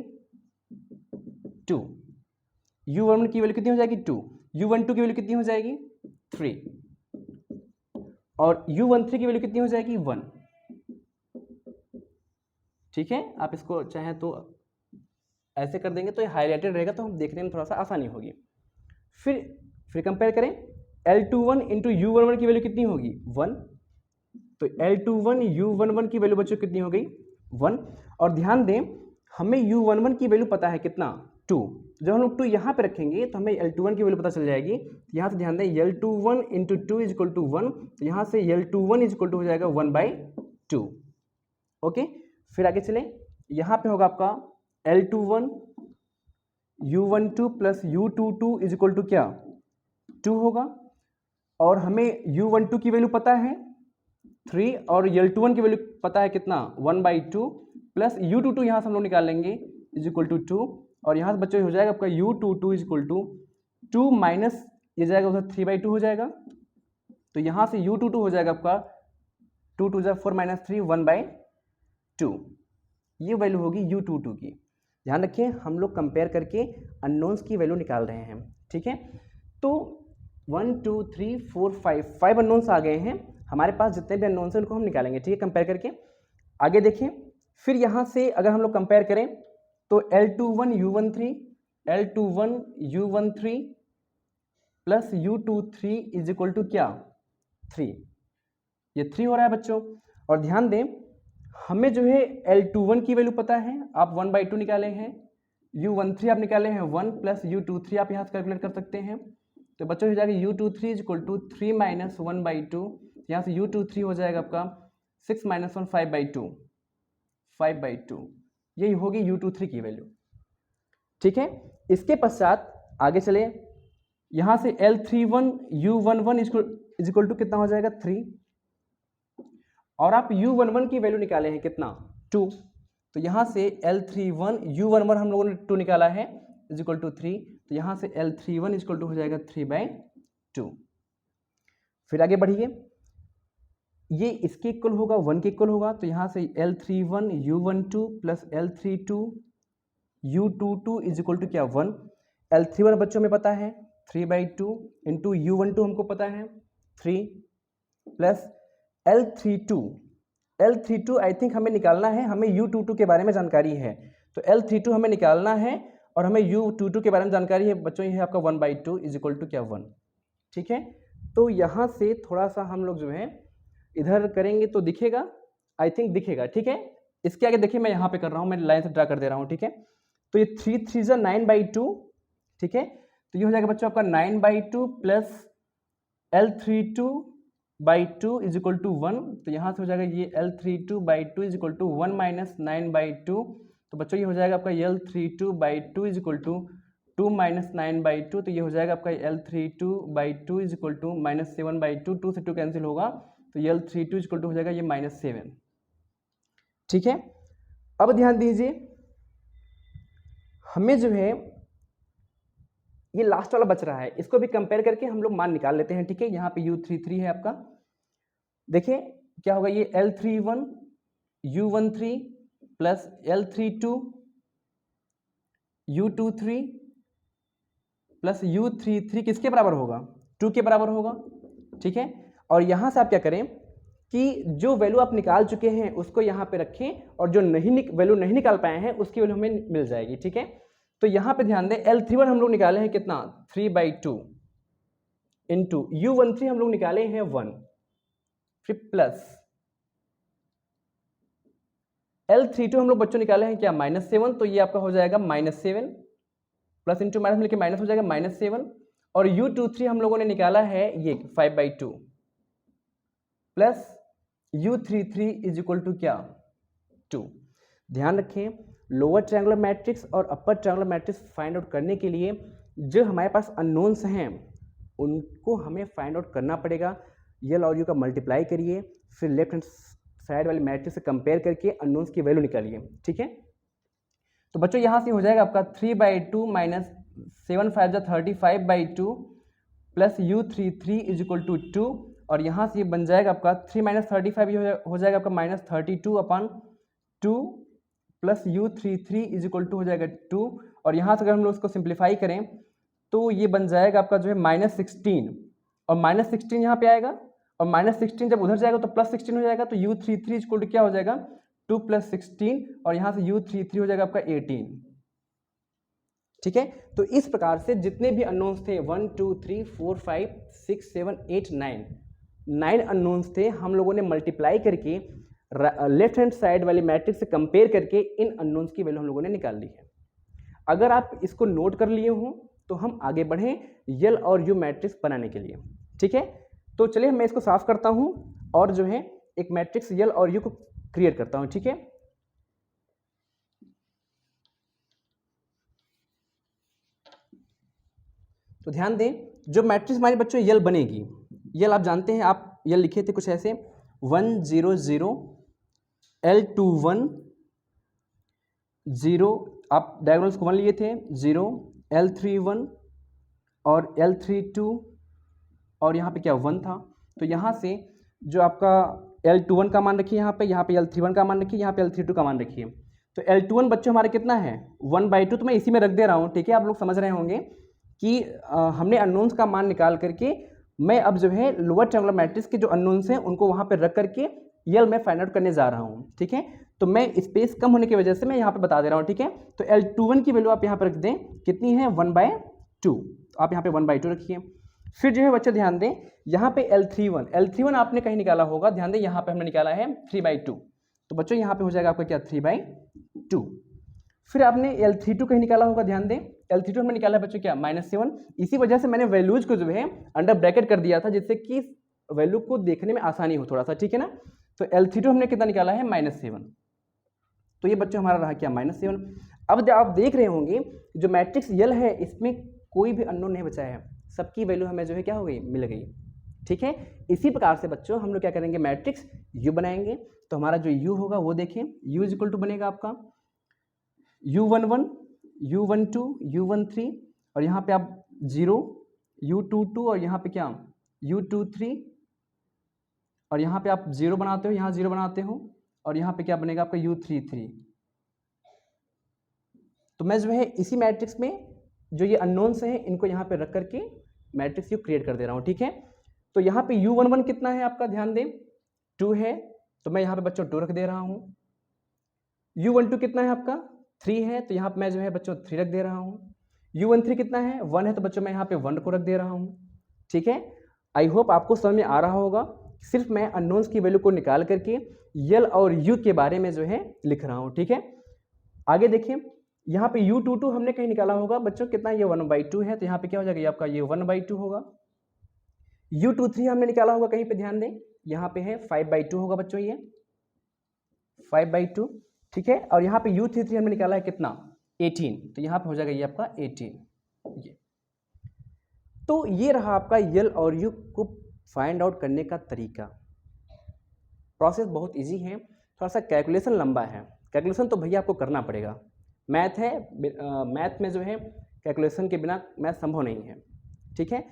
2, U11 की वैल्यू कितनी हो जाएगी 2, U12 की वैल्यू कितनी हो जाएगी 3 और U13 की वैल्यू कितनी हो जाएगी 1, ठीक है। आप इसको चाहें तो ऐसे कर देंगे तो ये हाईलाइटेड रहेगा, तो हम देखने में थोड़ा सा आसानी होगी। फिर कंपेयर करें, L21 इंटू U11 की वैल्यू कितनी होगी 1, तो L21 U11 की वैल्यू बच्चों कितनी हो गई 1। और ध्यान दें हमें U11 की वैल्यू पता है कितना 2, जब हम लोग 2 यहाँ पे रखेंगे तो हमें L21 की वैल्यू पता चल जाएगी। यहाँ से ध्यान दें L21 into 2 is equal to 1, तो यहाँ से L21 इज इक्वल टू हो जाएगा 1/2, ओके। फिर आगे चलें, यहाँ पे होगा आपका L21 U12 plus U22 is equal to क्या 2 होगा, और हमें U12 की वैल्यू पता है 3 और L21 की वैल्यू पता है कितना 1/2 प्लस U22 यहाँ से हम लोग निकाल लेंगे इज इक्वल टू 2, और यहाँ से बच्चों हो जाएगा आपका U22 is equal to 2 minus ये जाएगा उधर 3/2 हो जाएगा, तो यहाँ से U22 हो जाएगा आपका 2 2 4 माइनस 3 1/2, ये वैल्यू होगी U22 की। ध्यान रखिए हम लोग कंपेयर करके अननोन्स की वैल्यू निकाल रहे हैं, ठीक है। तो 1 2 3 4 5 अननोन्स आ गए हैं हमारे पास, जितने भी अननोन्स हैं उनको हम निकालेंगे, ठीक है, कंपेयर करके। आगे देखिए, फिर यहाँ से अगर हम लोग कंपेयर करें तो L21 U13 L21 U13 plus U23 is equal to क्या 3, ये 3 हो रहा है बच्चों। और ध्यान दें हमें जो है L21 की वैल्यू पता है, आप 1/2 निकाले हैं, U13 आप निकाले हैं 1 प्लस U23 आप यहाँ से कैलकुलेट कर सकते हैं, तो बच्चों हो जाएगा U23 is equal to 3 minus 1/2, यहाँ से U23 हो जाएगा आपका 6 माइनस 1 5/2, यही होगी U23 की वैल्यू, ठीक है। इसके पश्चात आगे चले, यहाँ से L31 U11 is equal to कितना हो जाएगा 3, और आप U11 की वैल्यू निकाले हैं कितना 2, तो यहाँ से L31 U11 हम लोगों ने 2 निकाला है इज इक्वल टू 3, तो यहाँ से L31 इज इक्वल टू हो जाएगा 3/2। फिर आगे बढ़िए, ये इसके इक्वल होगा 1 के इक्वल होगा, तो यहाँ से L31 U12 plus L32 U22 is equal to क्या 1, L31 बच्चों में पता है 3/2 इंटू U12 हमको पता है 3 प्लस L32 आई थिंक हमें निकालना है, हमें U22 के बारे में जानकारी है, तो L32 हमें निकालना है और हमें U22 के बारे में जानकारी है बच्चों, ये है आपका 1/2 इज इक्वल टू क्या 1, ठीक है। तो यहाँ से थोड़ा सा हम लोग जो है इधर करेंगे तो दिखेगा, आई थिंक दिखेगा, ठीक है। इसके आगे देखिए मैं यहाँ पे कर रहा हूँ, मैं लाइन से ड्रा कर दे रहा हूँ, ठीक है। तो ये 3 3 9/2, ठीक है, तो ये हो जाएगा बच्चों आपका 9/2 plus L32/2 is equal to 1, तो यहाँ से हो जाएगा ये L32/2 is equal to 1 minus 9/2, तो बच्चों ये हो जाएगा आपका L32/2 is equal to 2 minus 9/2, तो ये हो जाएगा आपका L32/2 is equal to minus 7/2, 2 से 2 कैंसिल होगा, तो L32 इज इक्वल टू हो जाएगा ये -7, ठीक है। अब ध्यान दीजिए हमें जो है ये लास्ट वाला बच रहा है, इसको भी कंपेयर करके हम लोग मान निकाल लेते हैं, ठीक है। यहाँ पे U33 है आपका, देखिए क्या होगा, ये L31 U13 plus L32 U23 plus U33 किसके बराबर होगा 2 के बराबर होगा, ठीक है। और यहाँ से आप क्या करें कि जो वैल्यू आप निकाल चुके हैं उसको यहाँ पे रखें और जो वैल्यू नहीं निकाल पाए हैं उसकी वैल्यू हमें मिल जाएगी, ठीक है। तो यहाँ पे ध्यान दें, L31 हम लोग निकाले हैं कितना 3/2 इंटू U13 हम लोग निकाले हैं 1, फिर प्लस L32 हम लोग बच्चों निकाले हैं क्या -7, तो ये आपका हो जाएगा -7 प्लस इंटू माइनस मिलकर माइनस हो जाएगा -7, और U23 हम लोगों ने निकाला है ये 5/2 plus U33 is equal to क्या 2। ध्यान रखें, लोअर ट्रायंगुलर मैट्रिक्स और अपर ट्रायंगुलर मैट्रिक्स फाइंड आउट करने के लिए जो हमारे पास अननोन्स हैं उनको हमें फाइंड आउट करना पड़ेगा। यल और यू का मल्टीप्लाई करिए, फिर लेफ्ट हैंड साइड वाली मैट्रिक्स से कंपेयर करके अननोन्स की वैल्यू निकालिए, ठीक है। तो बच्चों यहाँ से हो जाएगा आपका 3/2 माइनस 7 5 जा 35/2 plus U33 is equal to 2, और यहाँ से ये बन जाएगा आपका 3 माइनस 35 ये हो जाएगा आपका -32/2 plus U33 is equal to हो जाएगा 2, और यहाँ से अगर हम लोग उसको सिंप्लीफाई करें तो ये बन जाएगा आपका जो है -16, और -16 यहाँ पे आएगा, और -16 जब उधर जाएगा तो +16 हो जाएगा, तो U33 इज इक्वल टू क्या हो जाएगा 2 + 16, और यहाँ से U33 हो जाएगा आपका 18, ठीक है। तो इस प्रकार से जितने भी अननोन्स थे 1 2 3 4 5 6 7 8 9 अननोन्स थे, हम लोगों ने मल्टीप्लाई करके लेफ्ट हैंड साइड वाली मैट्रिक्स से कंपेयर करके इन अननोन्स की वैल्यू हम लोगों ने निकाल ली है। अगर आप इसको नोट कर लिए हों तो हम आगे बढ़ें यल और यू मैट्रिक्स बनाने के लिए, ठीक है। तो चलिए मैं इसको साफ करता हूं और जो है एक मैट्रिक्स यल और यू को क्रिएट करता हूं, ठीक है। तो ध्यान दें, जो मैट्रिक्स हमारे बच्चों यल बनेगी, यल आप जानते हैं, आप यल लिखे थे कुछ ऐसे 1 0 0 L21 0, आप डायगोनल्स को 1 लिए थे 0 L31 और L32, और यहाँ पे क्या 1 था, तो यहाँ से जो आपका L21 का मान रखिए, यहाँ पे L31 का मान रखिए, यहाँ पे L32 का मान रखिए। तो L21 बच्चों हमारे कितना है 1/2, तो मैं इसी में रख दे रहा हूँ, ठीक है। आप लोग समझ रहे होंगे कि हमने अननोन्स का मान निकाल करके मैं अब जो है लोअर ट्रायंगुलर मैट्रिक्स के जो अननोन्स हैं उनको वहाँ पे रख करके यल मैं फाइंड आउट करने जा रहा हूँ, ठीक है। तो मैं स्पेस कम होने की वजह से मैं यहाँ पे बता दे रहा हूँ, ठीक है। तो L21 की वैल्यू आप यहाँ पर रख दें, कितनी है 1/2, आप यहाँ पे 1/2 रखिए। फिर जो है बच्चे ध्यान दें, यहाँ पे L31 आपने कहीं निकाला होगा, ध्यान दें यहाँ पे हमने निकाला है 3/2, तो बच्चों यहाँ पे हो जाएगा आपका क्या 3/2। फिर आपने L32 कहीं निकाला होगा, ध्यान दें L32 हमने निकाला है बच्चों क्या -7, इसी वजह से मैंने वैल्यूज को जो है अंडर ब्रैकेट कर दिया था जिससे कि वैल्यू को देखने में आसानी हो थोड़ा सा, ठीक है ना। तो L32 हमने कितना निकाला है -7, तो ये बच्चों हमारा रहा क्या -7। अब आप देख रहे होंगे जो मैट्रिक्स यल है इसमें कोई भी अननोन नहीं बचा है, सबकी वैल्यू हमें जो है क्या हो गई मिल गई, ठीक है। इसी प्रकार से बच्चों हम लोग क्या करेंगे मैट्रिक्स यू बनाएंगे, तो हमारा जो यू होगा वो देखें, यू इज इक्वल टू बनेगा आपका U11 U12 U13, और यहाँ पे आप 0 U22, और यहाँ पे क्या U23, और यहाँ पे आप 0 बनाते हो, यहाँ 0 बनाते हो, और यहाँ पे क्या बनेगा आपका U33। तो मैं जो है इसी मैट्रिक्स में जो ये अननोन्स हैं इनको यहाँ पे रख करके मैट्रिक्स यू क्रिएट कर दे रहा हूँ, ठीक है। तो यहाँ पे U11 कितना है आपका, ध्यान दें 2 है, तो मैं यहाँ पे बच्चों 2 रख दे रहा हूँ। U12 कितना है आपका 3 है, तो यहाँ पे मैं जो है बच्चों 3 रख दे रहा हूँ। U13 कितना है 1 है, तो बच्चों मैं यहाँ पे 1 को रख दे रहा हूँ, ठीक है। आई होप आपको समझ में आ रहा होगा, सिर्फ मैं अननोन्स की वैल्यू को निकाल करके यल और यू के बारे में जो है लिख रहा हूँ, ठीक है। आगे देखिए, यहाँ पे U22 हमने कहीं निकाला होगा बच्चों, कितना ये 1/2 है, तो यहाँ पे क्या हो जाएगा ये आपका ये 1/2 होगा। U23 हमने निकाला होगा कहीं पे, ध्यान दें यहाँ पे है 5/2 होगा बच्चों, ये 5/2, ठीक है। और यहाँ पे U33 हमने निकाला है कितना 18, तो यहाँ पे हो जाएगा ये आपका 18 ये। तो ये रहा आपका यल और यू को फाइंड आउट करने का तरीका। प्रोसेस बहुत इजी है, थोड़ा सा कैलकुलेशन लंबा है, कैलकुलेशन तो भैया आपको करना पड़ेगा, मैथ है, मैथ में जो है कैलकुलेशन के बिना मैथ संभव नहीं है, ठीक है।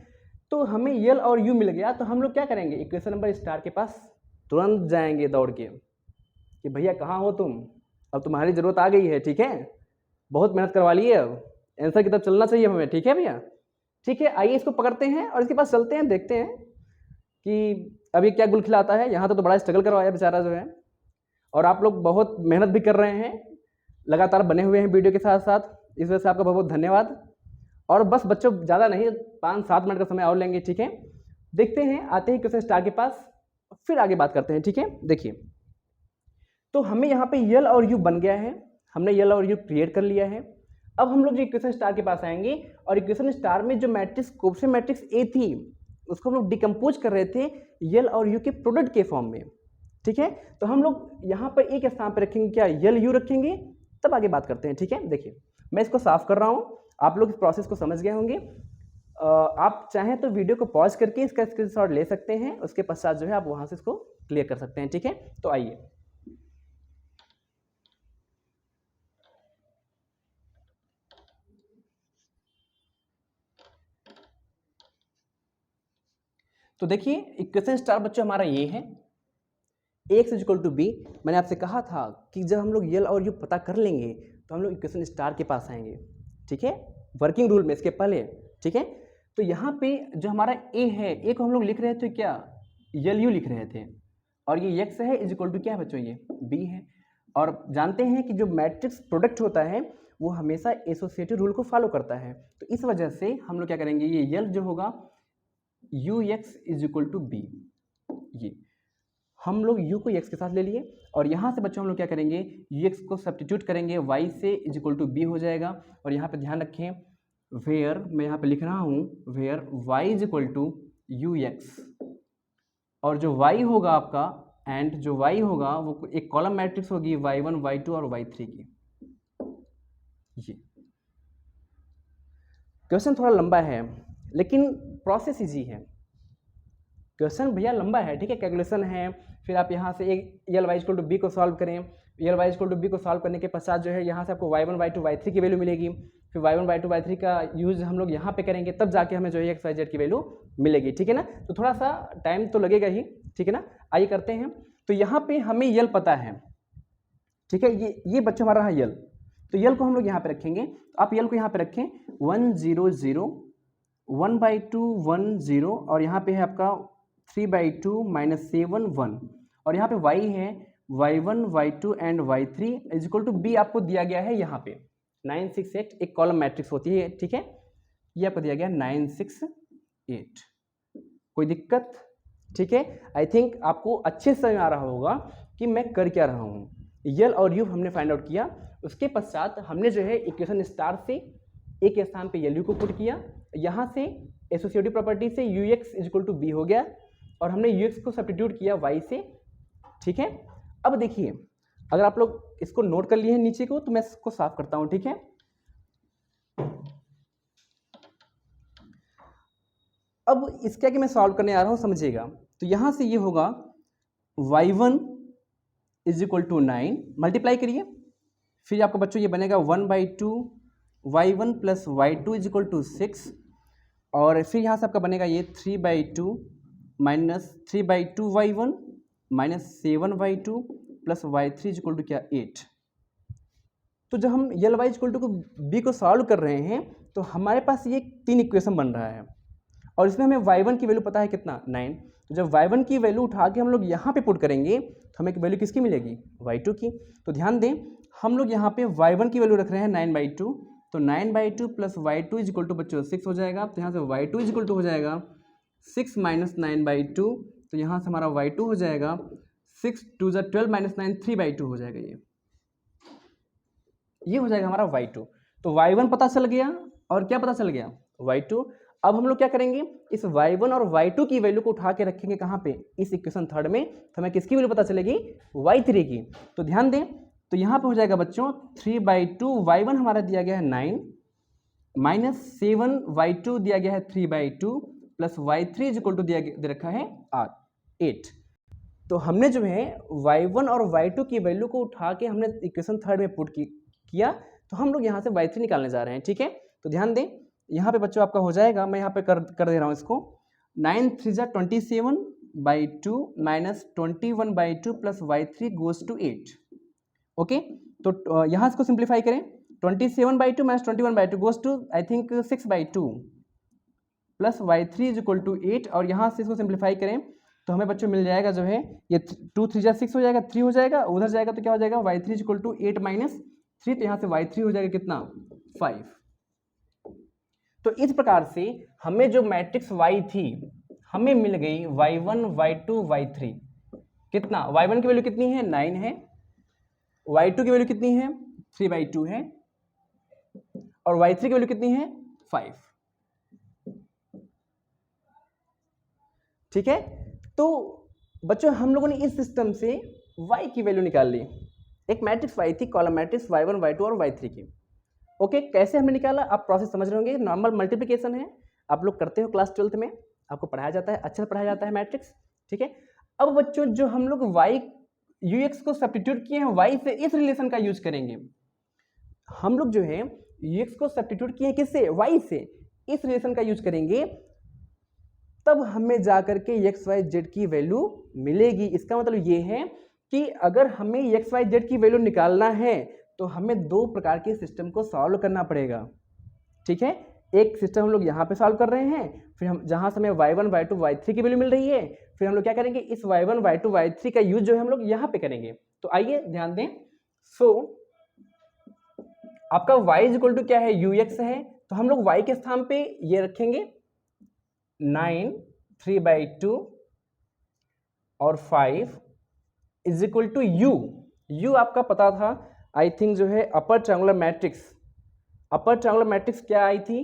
तो हमें यल और यू मिल गया, तो हम लोग क्या करेंगे इक्वेशन नंबर स्टार के पास तुरंत जाएंगे दौड़ के कि भैया कहाँ हो तुम, अब तुम्हारी ज़रूरत आ गई है, ठीक है। बहुत मेहनत करवा ली है, अब आंसर की तरफ चलना चाहिए हमें, ठीक है भैया। ठीक है, आइए इसको पकड़ते हैं और इसके पास चलते हैं, देखते हैं कि अब ये क्या गुल खिलाता है, यहाँ तो बड़ा स्ट्रगल करवाया बेचारा जो है, और आप लोग बहुत मेहनत भी कर रहे हैं, लगातार बने हुए हैं वीडियो के साथ साथ, इस वजह से आपका बहुत बहुत धन्यवाद। और बस बच्चों ज़्यादा नहीं, 5-7 मिनट का समय और लेंगे, ठीक है। देखते हैं, आते हैं क्वेश्चन स्टार के पास, फिर आगे बात करते हैं, ठीक है। देखिए, तो हमें यहाँ पे यल और यू बन गया है, हमने यल और यू क्रिएट कर लिया है। अब हम लोग जो इक्वेशन स्टार के पास आएंगे, और इक्वेशन स्टार में जो मैट्रिक्स कोफिशिएंट मैट्रिक्स ए थी उसको हम लोग डिकम्पोज कर रहे थे यल और यू के प्रोडक्ट के फॉर्म में, ठीक है। तो हम लोग यहाँ पर एक स्थान पर रखेंगे क्या, यल यू रखेंगे, तब आगे बात करते हैं, ठीक है। देखिए, मैं इसको साफ कर रहा हूँ, आप लोग इस प्रोसेस को समझ गए होंगे। आप चाहें तो वीडियो को पॉज करके इसका स्क्रीनशॉट ले सकते हैं, उसके पश्चात जो है आप वहाँ से इसको क्लियर कर सकते हैं, ठीक है। तो आइए, तो देखिए इक्वेशन स्टार बच्चों हमारा ये है, Ax इक्वल टू बी। मैंने आपसे कहा था कि जब हम लोग यल और यू पता कर लेंगे तो हम लोग इक्वेशन स्टार के पास आएंगे, ठीक है, वर्किंग रूल में इसके पहले, ठीक है। तो यहाँ पे जो हमारा ए है, ए को हम लोग लिख रहे थे क्या, यल यू लिख रहे थे, और ये x है इज इक्वल टू क्या है बच्चों, ये b है। और जानते हैं कि जो मैट्रिक्स प्रोडक्ट होता है वो हमेशा एसोसिएटिव रूल को फॉलो करता है, तो इस वजह से हम लोग क्या करेंगे, ये यल जो होगा ux is equal to b, ये हम लोग u को x के साथ ले लिए, और यहाँ से बच्चों हम लोग क्या करेंगे, ux को सब्स्टिट्यूट करेंगे y से इज इक्वल टू बी हो जाएगा। और यहाँ पे ध्यान रखें, वेयर मैं यहाँ पे लिख रहा हूँ, where y is equal to ux, और जो y होगा आपका, एंड जो y होगा वो एक कॉलम मैट्रिक्स होगी y1 y2 और y3 की। ये क्वेश्चन थोड़ा लंबा है लेकिन प्रोसेस इजी है, क्वेश्चन भैया लंबा है, ठीक है, कैलकुलेशन है। फिर आप यहाँ से एक यल वाई इक्वल टू बी को सॉल्व करें, यल वाई इक्वल टू बी को सॉल्व करने के पश्चात जो है यहाँ से आपको y1 y2 y3 की वैल्यू मिलेगी, फिर y1 y2 y3 का यूज हम लोग यहाँ पे करेंगे, तब जाके हमें जो है x y z की वैल्यू मिलेगी, ठीक है ना। तो थोड़ा सा टाइम तो लगेगा ही, ठीक है ना। आइए करते हैं। तो यहाँ पे हमें यल पता है, ठीक है, ये बच्चा हमारा है यल, तो यल को हम लोग यहाँ पे रखेंगे। आप यल को यहाँ पे रखें 1 0 0 1/2 1 0, और यहाँ पे है आपका 3/2 -7 1, और यहाँ पे y है y1 y2 and y3 is equal to b आपको दिया गया है यहाँ पे 9 6 8, एक कॉलम मैट्रिक्स होती है, ठीक है, ये आपको दिया गया 9 6 8। कोई दिक्कत, ठीक है। आई थिंक आपको अच्छे से आ रहा होगा कि मैं कर क्या रहा हूँ। यल और यू हमने फाइंड आउट किया, उसके पश्चात हमने जो है इक्वेशन स्टार से एक स्थान पे यल यू को पुट किया, यहाँ से एसोसिएटिव प्रॉपर्टी से ux is equal to B हो गया, और हमने ux को सब्स्टिट्यूट किया y से, ठीक है। अब देखिए, अगर आप लोग इसको नोट कर लिए हैं नीचे को, तो मैं इसको साफ करता हूं, ठीक है। अब इसका कि मैं सॉल्व करने आ रहा हूं, समझिएगा। तो यहां से ये होगा y1 is equal to 9, multiply करिए, फिर आपको बच्चों ये बनेगा 1/2 y1 plus y2 is equal to 6, और फिर यहाँ से आपका बनेगा ये 3/2 minus 3/2 y1 minus 7/2 plus y3 is equal to क्या 8। तो जब हम यल वाई इक्वल टू को बी को सॉल्व कर रहे हैं तो हमारे पास ये 3 इक्वेशन बन रहा है, और इसमें हमें y1 की वैल्यू पता है कितना 9। तो जब y1 की वैल्यू उठा के हम लोग यहाँ पे पुट करेंगे तो हमें वैल्यू किसकी मिलेगी, y2 की। तो ध्यान दें, हम लोग यहाँ पे y1 की वैल्यू रख रहे हैं 9/2, तो 9/2 plus y2 is equal to बच्चों 6 हो जाएगा। तो यहाँ से y2 इज इक्वल टू हो जाएगा 6 माइनस 9/2, तो यहाँ से हमारा y2 हो जाएगा 6 2 12 माइनस 9 3/2 हो जाएगा, ये हो जाएगा हमारा y2। तो y1 पता चल गया, और क्या पता चल गया, y2। अब हम लोग क्या करेंगे, इस y1 और y2 की वैल्यू को उठा के रखेंगे कहाँ पे, इस इक्वेशन थर्ड में, तो हमें किसकी वैल्यू पता चलेगी, y3 की। तो ध्यान दें, तो यहाँ पे हो जाएगा बच्चों 3/2, y1 हमारा दिया गया है 9 माइनस 7 y2 दिया गया है 3/2 plus y3 is equal to दे रखा है 8। तो हमने जो है y1 और y2 की वैल्यू को उठा के हमने इक्वेशन थर्ड में पुट किया, तो हम लोग यहाँ से y3 निकालने जा रहे हैं, ठीक है। तो ध्यान दें, यहाँ पे बच्चों आपका हो जाएगा, मैं यहाँ पे कर दे रहा हूँ इसको, 9 3 27/2 minus 21/2 plus y3 goes to 8। Okay, तो यहाँ इसको सिंप्लीफाई करें, 27/2 minus 21/2 goes to I think 6/2 plus y3 is equal to 8, और यहाँ से इसको सिंप्लीफाई करें तो हमें बच्चों मिल जाएगा जो है ये 2 3 जा 6 हो जाएगा, 3 हो जाएगा, उधर जाएगा तो क्या हो जाएगा y3 इक्वल टू 8 माइनस 3, तो यहाँ से y3 हो जाएगा कितना 5। तो इस प्रकार से हमें जो मैट्रिक्स y थी हमें मिल गई y1 y2 y3। कितना y1 की वैल्यू कितनी है 9 है, y2 की वैल्यू कितनी है 3/2 है, और y3 की वैल्यू कितनी है 5। ठीक है, तो बच्चों हम लोगों ने इस सिस्टम से y की वैल्यू निकाल ली। एक मैट्रिक्स y थी, कॉलम मैट्रिक्स y1 y2 और y3 की। ओके, कैसे हमने निकाला आप प्रोसेस समझ रहे होंगे। नॉर्मल मल्टीप्लिकेशन है, आप लोग करते हो क्लास 12th में, आपको पढ़ाया जाता है, अच्छा पढ़ाया जाता है मैट्रिक्स। ठीक है, अब बच्चों जो हम लोग y ux को सब्स्टिट्यूट किए हैं y से, इस रिलेशन का यूज करेंगे। हम लोग जो है ux को सब्स्टिट्यूट किए हैं किससे y से, इस रिलेशन का यूज करेंगे, तब हमें जाकर के एक्स वाई जेड की वैल्यू मिलेगी। इसका मतलब ये है कि अगर हमें एक्स वाई जेड की वैल्यू निकालना है तो हमें दो प्रकार के सिस्टम को सॉल्व करना पड़ेगा। ठीक है, एक सिस्टम हम लोग यहाँ पे सॉल्व कर रहे हैं, फिर हम जहाँ से हमें y1 y2 y3 की वैल्यू मिल रही है, फिर हम लोग क्या करेंगे इस y1 y2 y3 का यूज जो है हम लोग यहाँ पे करेंगे। तो आइए ध्यान दें। आपका y इज इक्वल टू क्या है ux है, तो हम लोग y के स्थान पे ये रखेंगे 9 3/2 और 5 इज इक्वल टू u आपका पता था आई थिंक जो है अपर ट्रायंगुलर मैट्रिक्स। अपर ट्रायंगुलर मैट्रिक्स क्या आई थी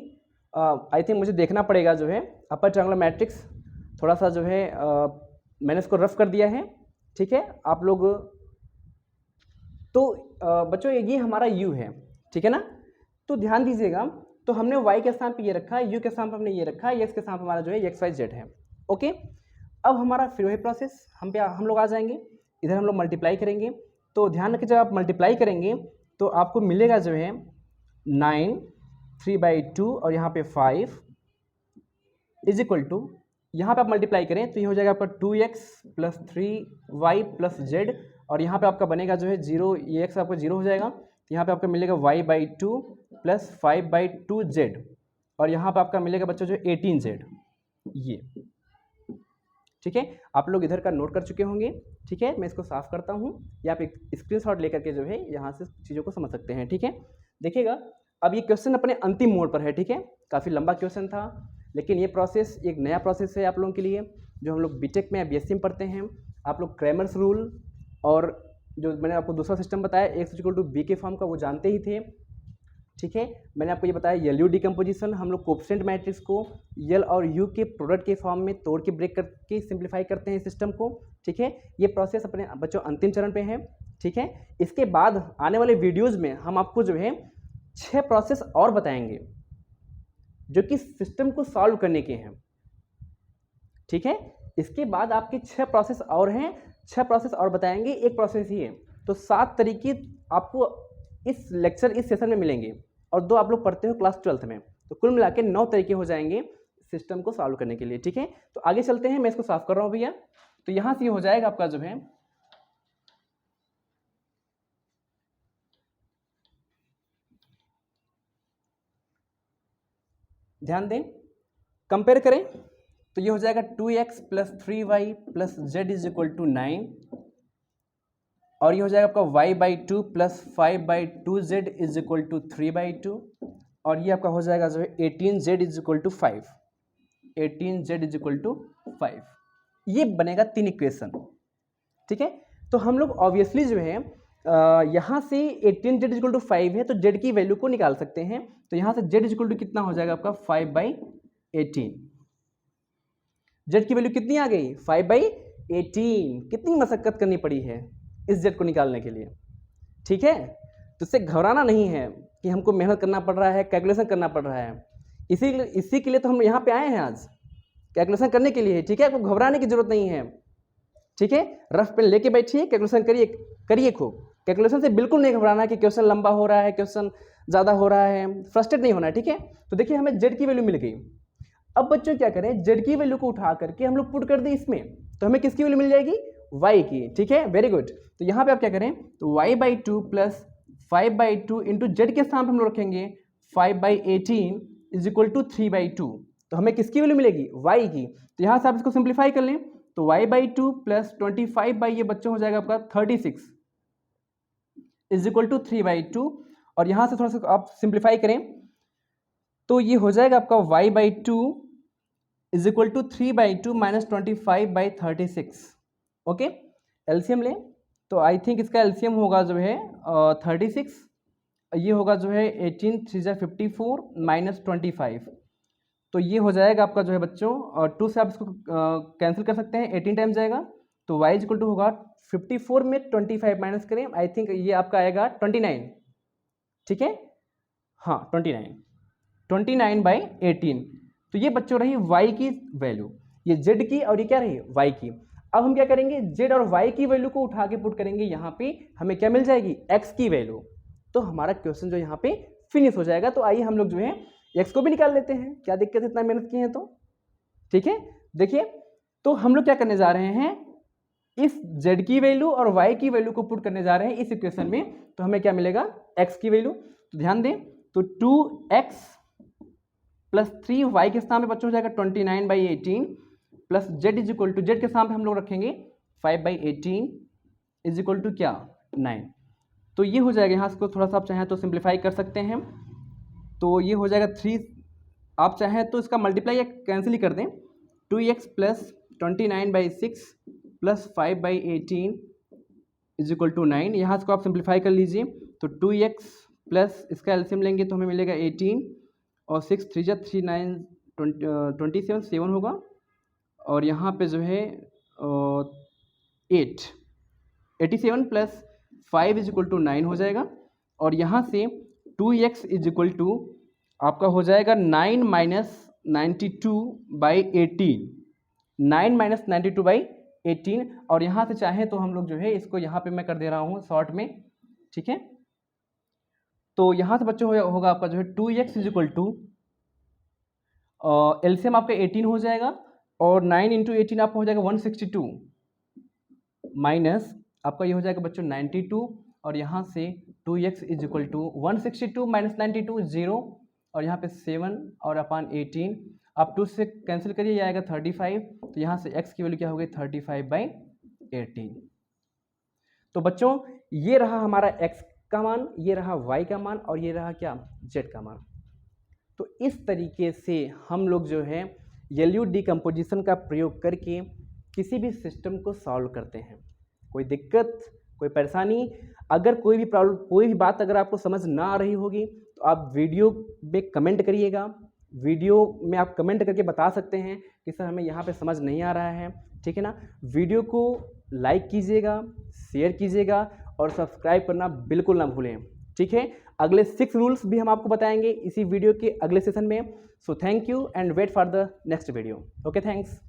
आई थिंक मुझे देखना पड़ेगा जो है अपर ट्रायंगुलर मैट्रिक्स, थोड़ा सा जो है मैंने इसको रफ कर दिया है। ठीक है, आप लोग तो बच्चों ये हमारा u है, ठीक है ना। तो ध्यान दीजिएगा, तो हमने y के स्थान पे ये रखा है, u के स्थान पे हमने ये रखा है, x के स्थान पे हमारा जो है x y z है। ओके, अब हमारा फिर वही प्रोसेस हम लोग आ जाएंगे, इधर हम लोग मल्टीप्लाई करेंगे। तो ध्यान रखिए जब आप मल्टीप्लाई करेंगे तो आपको मिलेगा जो है 9 3/2 और यहाँ पे 5 इज इक्वल टू, यहाँ पे आप मल्टीप्लाई करें तो ये हो जाएगा आपका 2x plus 3y plus z, और यहाँ पे आपका बनेगा जो है 0, ये x आपका 0 हो जाएगा, तो यहाँ पे आपका मिलेगा y/2 प्लस 5/2z, और यहाँ पे आपका मिलेगा बच्चों जो 18z। ये ठीक है, आप लोग इधर का नोट कर चुके होंगे। ठीक है, मैं इसको साफ करता हूँ, या आप एक स्क्रीनशॉट लेकर के जो है यहाँ से चीज़ों को समझ सकते हैं। ठीक है, देखिएगा अब ये क्वेश्चन अपने अंतिम मोड पर है। ठीक है, काफ़ी लंबा क्वेश्चन था, लेकिन ये प्रोसेस एक नया प्रोसेस है आप लोगों के लिए, जो हम लोग बीटेक में या बीएससी में पढ़ते हैं। आप लोग क्रैमर्स रूल और जो मैंने आपको दूसरा सिस्टम बताया एक्स इक्वल टू बी के फॉर्म का, वो जानते ही थे। ठीक है, मैंने आपको ये बताया एल यू डिकम्पोजिशन, हम लोग कोएफिशिएंट मैट्रिक्स को एल और यू के प्रोडक्ट के फॉर्म में तोड़ के ब्रेक करके सिंप्लीफाई करते हैं सिस्टम को। ठीक है, ये प्रोसेस अपने बच्चों अंतिम चरण पे है। ठीक है, इसके बाद आने वाले वीडियोस में हम आपको जो है 6 प्रोसेस और बताएंगे जो कि सिस्टम को सॉल्व करने के हैं। ठीक है, इसके बाद आपके 6 प्रोसेस और हैं, 6 प्रोसेस और बताएंगे, एक प्रोसेस ही है। तो 7 तरीके आपको इस लेक्चर इस सेशन में मिलेंगे, और 2 आप लोग पढ़ते हो क्लास 12th में, तो कुल मिला के 9 तरीके हो जाएंगे सिस्टम को सॉल्व करने के लिए। ठीक है, तो आगे चलते हैं, मैं इसको साफ कर रहा हूँ भैया। तो यहाँ से हो जाएगा आपका जो है ध्यान दें, कंपेयर करें तो ये हो जाएगा 2x plus 3y plus z is equal to 9, और ये हो जाएगा आपका y/2 plus 5/2z is equal to 3/2, और ये आपका हो जाएगा जो है 18z is equal to 5, 18z is equal to 5। ये बनेगा 3 इक्वेशन। ठीक है, तो हम लोग ऑब्वियसली जो है यहाँ से 18z इज इक्वल टू 5 है, तो z की वैल्यू को निकाल सकते हैं। तो यहाँ से z इज इक्वल टू कितना हो जाएगा आपका 5/18। z की वैल्यू कितनी आ गई 5/18। कितनी मशक्कत करनी पड़ी है इस z को निकालने के लिए। ठीक है, तो इससे घबराना नहीं है कि हमको मेहनत करना पड़ रहा है, कैलकुलेशन करना पड़ रहा है। इसी के लिए तो हम यहाँ पे आए हैं आज, कैलकुलेशन करने के लिए। ठीक है, आपको घबराने की जरूरत नहीं है। ठीक है, रफ पेन लेके बैठिए, कैलकुलेशन करिए खूब। कैलकुलेशन से बिल्कुल नहीं घबराना कि क्वेश्चन लंबा हो रहा है, क्वेश्चन ज़्यादा हो रहा है, फ्रस्ट्रेट नहीं होना है। ठीक है, तो देखिए हमें z की वैल्यू मिल गई। अब बच्चों क्या करें, z की वैल्यू को उठा करके हम लोग पुट कर दें इसमें, तो हमें किसकी वैल्यू मिल जाएगी y की। ठीक है, वेरी गुड। तो यहाँ पे आप क्या करें, तो y/2 प्लस 5/2 इंटू जेड के स्थान पर हम लोग रखेंगे 5/18 इज इक्वल टू 3/2। तो हमें किसकी वैल्यू मिलेगी y की। तो यहाँ से आप इसको सिंप्लीफाई कर लें, तो y/2 प्लस 25 बाई ये बच्चों हो जाएगा आपका 36 इज इक्वल टू 3/2। और यहाँ से थोड़ा सा आप सिंप्लीफाई करें तो ये हो जाएगा आपका y/2 is equal to 3/2 minus 25/36। Okay, LCM लें तो आई थिंक इसका एलसीएम होगा जो है 36, ये होगा जो है 18 3 जा 54 माइनस 25, तो ये हो जाएगा आपका जो है बच्चों 2 से आप इसको कैंसिल कर सकते हैं, 18 टाइम जाएगा तो y इक्वल टू होगा 54 में 25 माइनस करें, आई थिंक ये आपका आएगा 29। ठीक है, हाँ 29/18। तो ये बच्चों रही y की वैल्यू, ये z की और ये क्या रही y की। अब हम क्या करेंगे, z और y की वैल्यू को उठा के पुट करेंगे यहाँ पे, हमें क्या मिल जाएगी x की वैल्यू। तो हमारा क्वेश्चन जो यहाँ पे फिनिश हो जाएगा। तो आइए हम लोग जो है x को भी निकाल लेते हैं, क्या दिक्कत है इतना मेहनत किए हैं तो। ठीक है, देखिए तो हम लोग क्या करने जा रहे हैं, इस z की वैल्यू और y की वैल्यू को पुट करने जा रहे हैं इस इक्वेशन में, तो हमें क्या मिलेगा x की वैल्यू। तो ध्यान दें तो 2x प्लस 3y के स्थान पे बच्चों हो जाएगा 29/18 plus z is equal to, z के स्थान पे हम लोग रखेंगे 5/18 इज इक्वल टू क्या 9। तो ये हो जाएगा, यहाँ इसको थोड़ा सा आप चाहें तो सिंप्लीफाई कर सकते हैं, तो ये हो जाएगा 3, आप चाहें तो इसका मल्टीप्लाई या कैंसिल ही कर दें, 2x plus 29/6 plus 5/18 is equal to 9। यहाँ इसको आप सिंप्लीफाई कर लीजिए तो 2x प्लस इसका एलसीएम लेंगे तो हमें मिलेगा 18 और 6 3 जा 3 9 27 7 होगा, और यहाँ पे जो है 87 प्लस 5 इज इक्वल टू 9 हो जाएगा, और यहाँ से 2x इज इक्वल टू आपका हो जाएगा 9 माइनस 92/18, 9 माइनस 92/18। और यहाँ से चाहें तो हम लोग जो है इसको यहाँ पे मैं कर दे रहा हूँ शॉर्ट में। ठीक है, तो यहाँ से बच्चों होगा आपका जो है 2x is equal to LCM आपका 18 हो जाएगा, और 9 इंटू 18 आपका हो जाएगा 162 माइनस आपका ये हो जाएगा बच्चों 92, और यहाँ से 2x is equal to 162 minus 92 0, और यहाँ पे 7 और अपान 18, आप 2 से कैंसिल करिए, ये आएगा 35, तो यहाँ से x की वैल्यू क्या हो गई 35/18। तो बच्चों ये रहा हमारा x का मान, ये रहा y का मान, और ये रहा क्या z का मान। तो इस तरीके से हम लोग जो है LU डिकम्पोजिशन का प्रयोग करके किसी भी सिस्टम को सॉल्व करते हैं। कोई दिक्कत, कोई परेशानी, अगर कोई भी प्रॉब्लम, कोई भी बात अगर आपको समझ ना आ रही होगी तो आप वीडियो में कमेंट करिएगा, वीडियो में आप कमेंट करके बता सकते हैं कि सर हमें यहाँ पे समझ नहीं आ रहा है। ठीक है ना, वीडियो को लाइक कीजिएगा, शेयर कीजिएगा और सब्सक्राइब करना बिल्कुल ना भूलें। ठीक है, अगले 6 रूल्स भी हम आपको बताएंगे इसी वीडियो के अगले सेशन में। So thank you and wait for the next video. Okay, thanks.